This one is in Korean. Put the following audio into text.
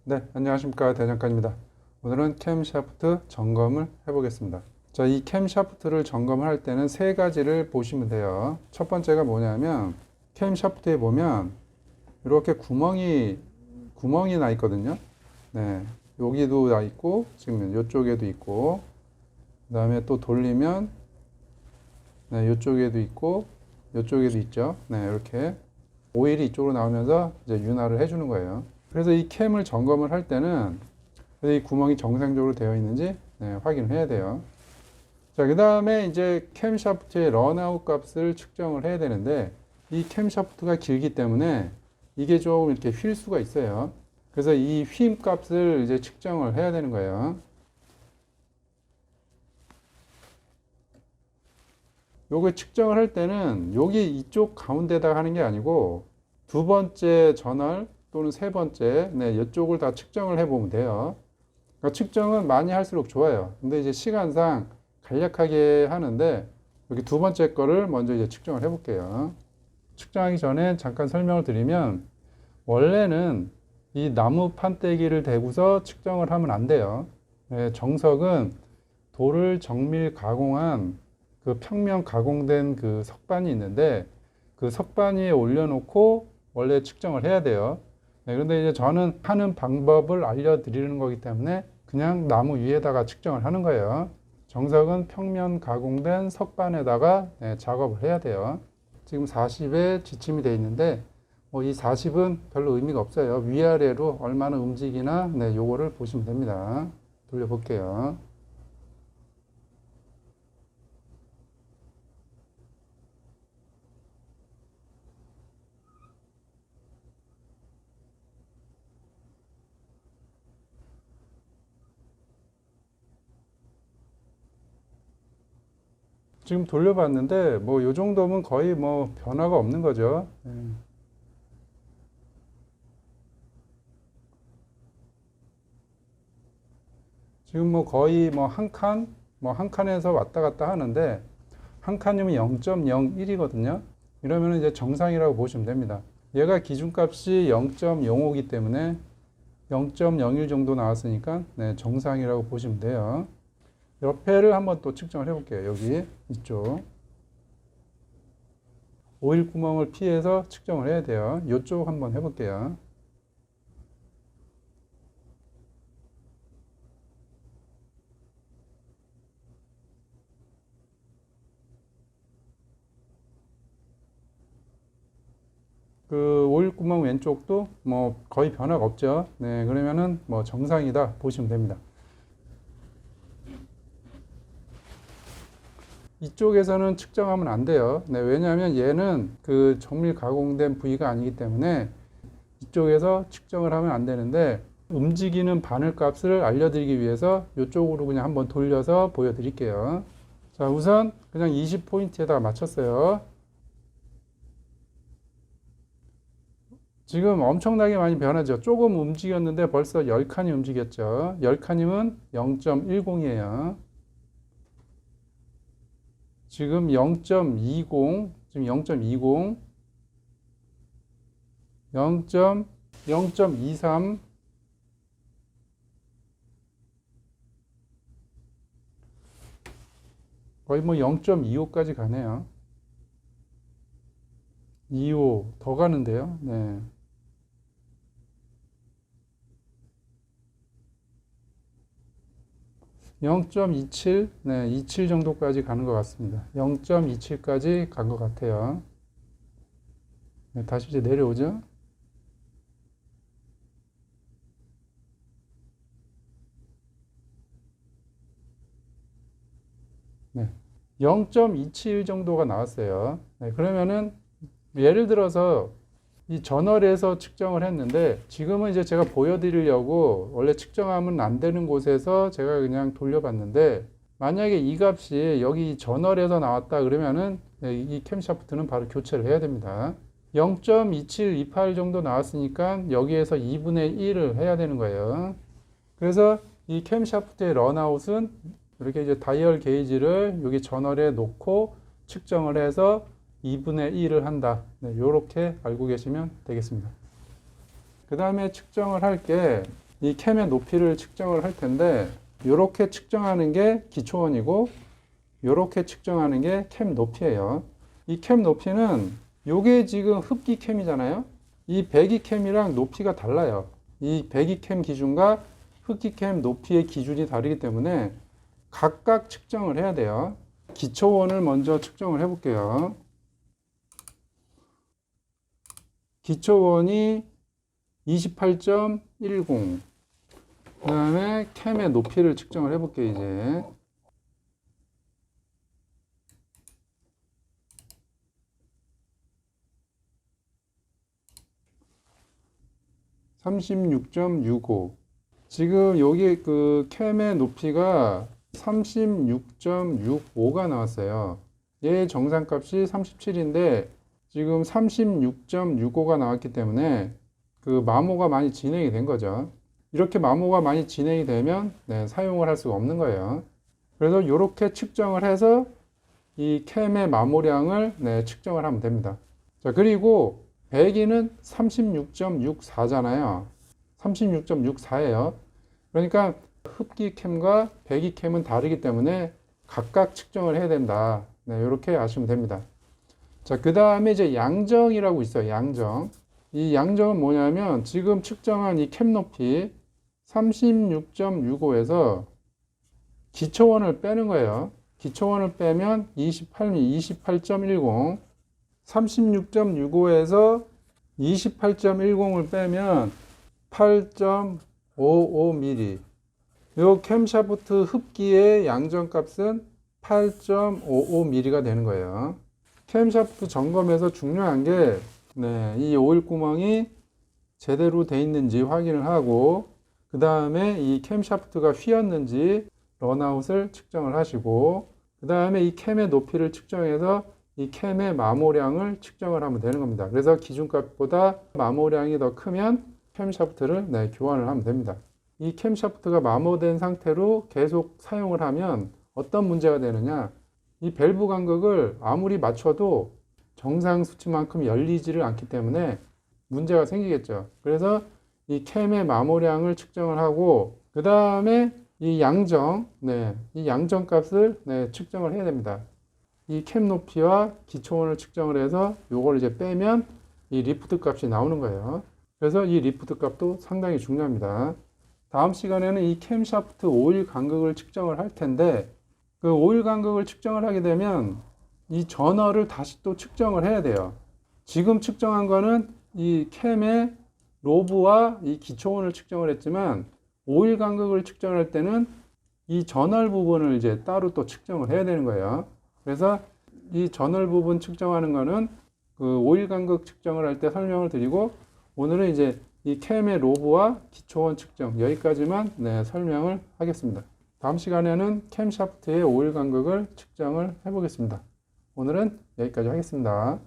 네, 안녕하십니까. 대장간입니다. 오늘은 캠샤프트 점검을 해보겠습니다. 자, 이 캠샤프트를 점검을 할 때는 세 가지를 보시면 돼요. 첫 번째가 뭐냐면 캠샤프트에 보면 이렇게 구멍이 나 있거든요. 네, 여기도 나 있고 지금 이쪽에도 있고 그 다음에 또 돌리면 네, 이쪽에도 있고 이쪽에도 있죠. 네, 이렇게 오일이 이쪽으로 나오면서 이제 윤활을 해주는 거예요. 그래서 이 캠을 점검을 할 때는 이 구멍이 정상적으로 되어 있는지 확인을 해야 돼요. 자, 그 다음에 이제 캠샤프트의 런아웃 값을 측정을 해야 되는데 이 캠샤프트가 길기 때문에 이게 조금 이렇게 휠 수가 있어요. 그래서 이 휨 값을 이제 측정을 해야 되는 거예요. 요거 측정을 할 때는 여기 이쪽 가운데다가 하는 게 아니고 두 번째 전월 또는 세 번째, 이쪽을 다 측정을 해보면 돼요. 그러니까 측정은 많이 할수록 좋아요. 근데 이제 시간상 간략하게 하는데 여기 두 번째 거를 먼저 이제 측정을 해볼게요. 측정하기 전에 잠깐 설명을 드리면 원래는 이 나무 판때기를 대고서 측정을 하면 안 돼요. 정석은 돌을 정밀 가공한 그 평면 가공된 그 석반이 있는데 그 석반 위에 올려놓고 원래 측정을 해야 돼요. 그런데 이제 저는 하는 방법을 알려드리는 거기 때문에 그냥 나무 위에다가 측정을 하는 거예요. 정석은 평면 가공된 석반에다가 작업을 해야 돼요. 지금 40에 지침이 되어 있는데 이 40은 별로 의미가 없어요. 위아래로 얼마나 움직이나 요거를 보시면 됩니다. 돌려볼게요. 지금 돌려봤는데 뭐 요 정도면 거의 뭐 변화가 없는 거죠. 지금 뭐 거의 뭐 한 칸에서 왔다 갔다 하는데 한 칸이면 0.01이거든요. 이러면 이제 정상이라고 보시면 됩니다. 얘가 기준값이 0.05이기 때문에 0.01 정도 나왔으니까 정상이라고 보시면 돼요. 옆에를 한번 또 측정을 해볼게요. 여기 이쪽 오일 구멍을 피해서 측정을 해야 돼요. 이쪽 한번 해볼게요. 그 오일 구멍 왼쪽도 뭐 거의 변화가 없죠. 그러면은 뭐 정상이다 보시면 됩니다. 이쪽에서는 측정하면 안 돼요. 왜냐하면 얘는 그 정밀 가공된 부위가 아니기 때문에 이쪽에서 측정을 하면 안 되는데 움직이는 바늘 값을 알려드리기 위해서 이쪽으로 그냥 한번 돌려서 보여드릴게요. 자, 우선 그냥 20포인트에다가 맞췄어요. 지금 엄청나게 많이 변하죠. 조금 움직였는데 벌써 10칸이 움직였죠. 10칸이면 0.10이에요. 지금 0.20, 지금 0.20, 0.23, 거의 뭐 0.25까지 가네요. 25, 더 가는데요. 네. 0.27, 27 정도까지 가는 것 같습니다. 0.27까지 간 것 같아요. 다시 이제 내려오죠. 네. 0.27 정도가 나왔어요. 그러면은 예를 들어서 이 전월에서 측정을 했는데 지금은 이제 제가 보여드리려고 원래 측정하면 안 되는 곳에서 제가 그냥 돌려봤는데 만약에 이 값이 여기 전월에서 나왔다 그러면은 이 캠샤프트는 바로 교체를 해야 됩니다. 0.2728 정도 나왔으니까 여기에서 2분의 1을 해야 되는 거예요. 그래서 이 캠샤프트의 런아웃은 이렇게 이제 다이얼 게이지를 여기 전월에 놓고 측정을 해서 2분의 1을 한다. 이렇게 알고 계시면 되겠습니다. 그 다음에 측정을 할 게 이 캠의 높이를 측정을 할 텐데 이렇게 측정하는 게 기초원이고 이렇게 측정하는 게 캠 높이예요. 이 캠 높이는 요게 지금 흡기 캠이잖아요. 이 배기 캠이랑 높이가 달라요. 이 배기 캠 기준과 흡기 캠 높이의 기준이 다르기 때문에 각각 측정을 해야 돼요. 기초원을 먼저 측정을 해 볼게요. 기초원이 28.10. 그 다음에 캠의 높이를 측정을 해 볼게요, 이제. 36.65. 지금 여기 그 캠의 높이가 36.65가 나왔어요. 얘 정상값이 37인데 지금 36.65가 나왔기 때문에 그 마모가 많이 진행이 된 거죠. 이렇게 마모가 많이 진행이 되면 사용을 할 수가 없는 거예요. 그래서 이렇게 측정을 해서 이 캠의 마모량을 측정을 하면 됩니다. 자, 그리고 배기는 36.64잖아요. 36.64예요. 그러니까 흡기 캠과 배기 캠은 다르기 때문에 각각 측정을 해야 된다. 이렇게 아시면 됩니다. 자, 그 다음에 이제 양정이라고 있어요. 양정. 이 양정은 뭐냐면 지금 측정한 이 캠 높이 36.65에서 기초원을 빼는 거예요. 기초원을 빼면 28.10. 36.65에서 28.10을 빼면 8.55mm. 요 캠샤프트 흡기의 양정값은 8.55mm가 되는 거예요. 캠샤프트 점검에서 중요한 게 이 오일 구멍이 제대로 돼 있는지 확인을 하고 그 다음에 이 캠샤프트가 휘었는지 런아웃을 측정을 하시고 그 다음에 이 캠의 높이를 측정해서 이 캠의 마모량을 측정을 하면 되는 겁니다. 그래서 기준값보다 마모량이 더 크면 캠샤프트를 교환을 하면 됩니다. 이 캠샤프트가 마모된 상태로 계속 사용을 하면 어떤 문제가 되느냐, 이 밸브 간극을 아무리 맞춰도 정상 수치만큼 열리지를 않기 때문에 문제가 생기겠죠. 그래서 이 캠의 마모량을 측정을 하고 그 다음에 이 양정, 이 양정 값을 측정을 해야 됩니다. 이 캠 높이와 기초원을 측정을 해서 요걸 이제 빼면 이 리프트 값이 나오는 거예요. 그래서 이 리프트 값도 상당히 중요합니다. 다음 시간에는 이 캠샤프트 오일 간극을 측정을 할 텐데 그 오일 간극을 측정을 하게 되면 이 전월을 다시 또 측정을 해야 돼요. 지금 측정한 거는 이 캠의 로브와 이 기초원을 측정을 했지만 오일 간극을 측정할 때는 이 전월 부분을 이제 따로 또 측정을 해야 되는 거예요. 그래서 이 전월 부분 측정하는 거는 그 오일 간극 측정을 할 때 설명을 드리고 오늘은 이제 이 캠의 로브와 기초원 측정 여기까지만 설명을 하겠습니다. 다음 시간에는 캠 샤프트의 오일 간극을 측정을 해보겠습니다. 오늘은 여기까지 하겠습니다.